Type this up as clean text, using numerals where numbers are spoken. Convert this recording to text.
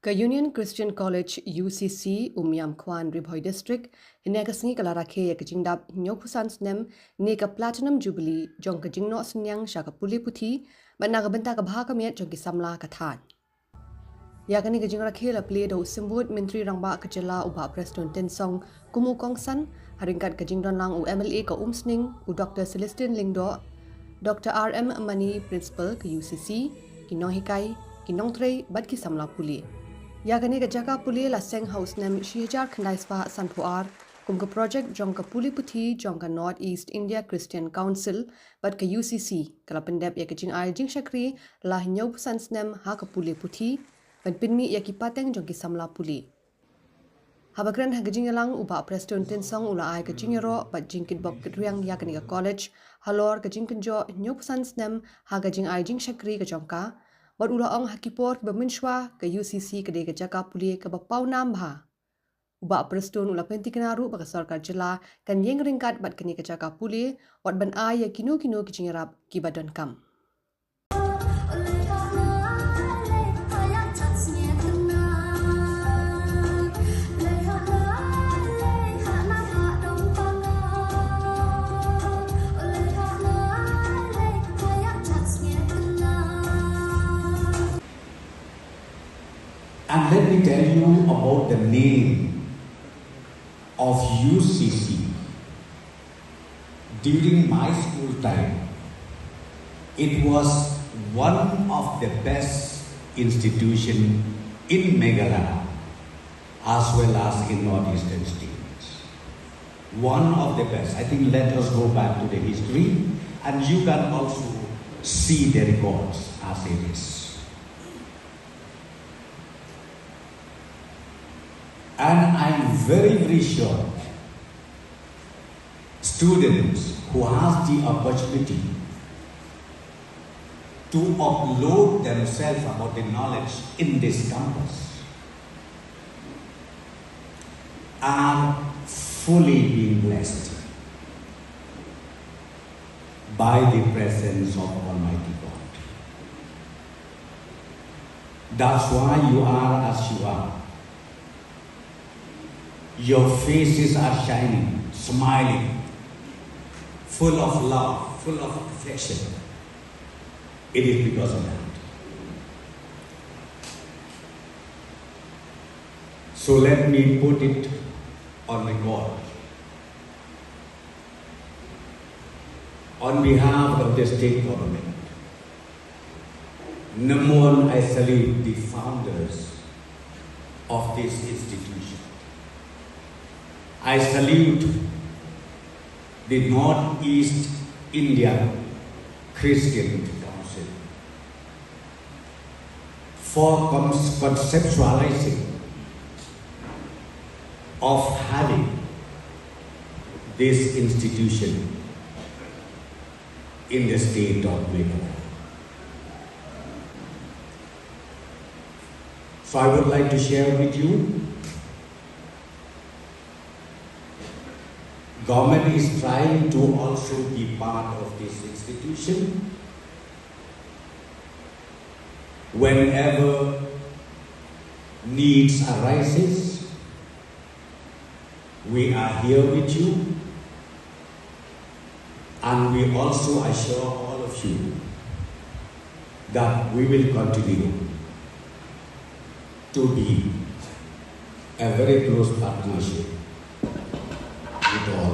Ka Union Christian College UCC Umyam Kwan Ribhoi District Hinegasngi kala Rakhe ya jingdap nyopusan snem ne ka platinum jubilee jong ka jingno snyang sha ka puli puthi bana ka benta ka bha ka miat jong ki samla ka than ya kani ka jing Rakhe la play do simbut menteri rangba ka jela uba preston tensong kumu kongsan haringkat ka jingdon lang u MLA ka umsning u Dr Celestine Lingdo Dr RM Mani principal ka UCC kinong hikai kinong trei bat ki samla puli ya kani ka jaka puli la seng house nem shijar khandaispa sanpuar kum ka project jong ka puli puthi jong ka North East India Christian Council bat ka UCC kala pendep ya ka jing ai jingshakri la nyau sans nem ha ka puli puthi ban pinmi ya ki pateng jong ki samla puli habagran ha gajing lang uba preston tensong ula ai ka jingero bat jingkit bok kriang ya kani ka college halor ka jingkinjo nyau sans nem ha ka jing ai jingshakri ka jongka Wat ula ong hakipor ke bermenshwa ke UCC ke dega jaka puli ke bapau nambha. Uba preston ula penti kenaru baka sarkar jela kan yeng ringkat bat kini ke jaka puli wat ban ay ya kinu ke jingerap ki badon kam. And let me tell you about the name of UCC. During my school time, it was one of the best institutions in Meghalaya as well as in northeastern states. One of the best. I think let us go back to the history and you can also see the records as it is. And I'm very sure students who have the opportunity to upload themselves about the knowledge in this campus are fully being blessed by the presence of Almighty God. That's why you are as you are. Your faces are shining, smiling, full of love, full of affection. It is because of that. So let me put it on record. On behalf of the state government, number one, I salute the founders of this institution. I salute the Northeast India Christian Council for conceptualizing of having this institution in the state of Meghalaya. So I would like to share with you, government is trying to also be part of this institution. Whenever needs arises, we are here with you, and we also assure all of you that we will continue to be a very close partnership with all.